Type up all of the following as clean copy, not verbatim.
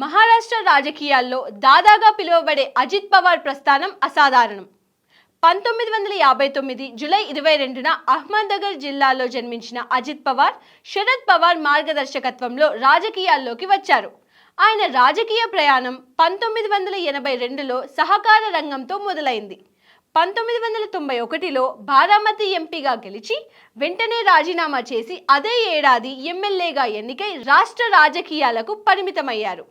మహారాష్ట్ర రాజకీయాల్లో దాదాగా పిలువబడే అజిత్ పవార్ ప్రస్థానం అసాధారణం. 1959 జూలై 22న అహ్మద్నగర్ జిల్లాలో జన్మించిన అజిత్ పవార్, శరద్ పవార్ మార్గదర్శకత్వంలో రాజకీయాల్లోకి వచ్చారు. ఆయన రాజకీయ ప్రయాణం 1982లో సహకార రంగంతో మొదలైంది. 1991లో బారామతి ఎంపీగా గెలిచి వెంటనే రాజీనామా చేసి అదే ఏడాది ఎమ్మెల్యేగా ఎన్నికై రాష్ట్ర రాజకీయాలకు పరిమితమయ్యారు.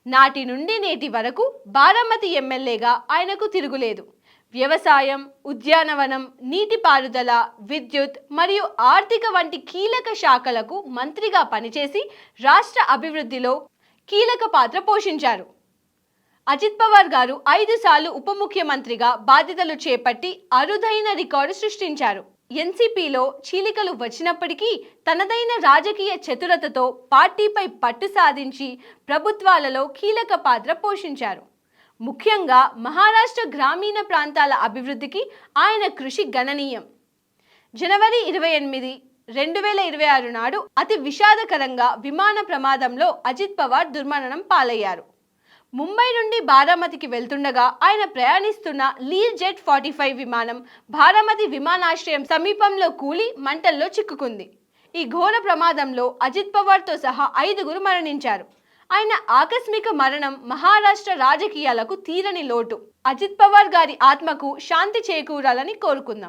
నాటి నుండి నేటి వరకు బారామతి ఎమ్మెల్యేగా ఆయనకు తిరుగులేదు. వ్యవసాయం, ఉద్యానవనం, నీటిపారుదల, విద్యుత్ మరియు ఆర్థిక వంటి కీలక శాఖలకు మంత్రిగా పనిచేసి రాష్ట్ర అభివృద్ధిలో కీలక పాత్ర పోషించారు. అజిత్ పవార్ గారు 5 సార్లు ఉప ముఖ్యమంత్రిగా బాధ్యతలు చేపట్టి అరుదైన రికార్డు సృష్టించారు. ఎన్సీపీలో చీలికలు వచ్చినప్పటికీ తనదైన రాజకీయ చతురతతో పార్టీపై పట్టు సాధించి ప్రభుత్వాలలో కీలక పాత్ర పోషించారు. ముఖ్యంగా మహారాష్ట్ర గ్రామీణ ప్రాంతాల అభివృద్ధికి ఆయన కృషి గణనీయం. జనవరి 28, 2026 నాడు అతి విషాదకరంగా విమాన ప్రమాదంలో అజిత్ పవార్ దుర్మరణం పాలయ్యారు. ముంబై నుండి బారామతికి వెళ్తుండగా ఆయన ప్రయాణిస్తున్న లీర్ జెట్ 45 విమానం బారామతి విమానాశ్రయం సమీపంలో కూలి మంటల్లో చిక్కుకుంది. ఈ ఘోర ప్రమాదంలో అజిత్ పవార్తో సహా 5గురు మరణించారు. ఆయన ఆకస్మిక మరణం మహారాష్ట్ర రాజకీయాలకు తీరని లోటు. అజిత్ పవార్ గారి ఆత్మకు శాంతి చేకూరాలని కోరుకుందాం.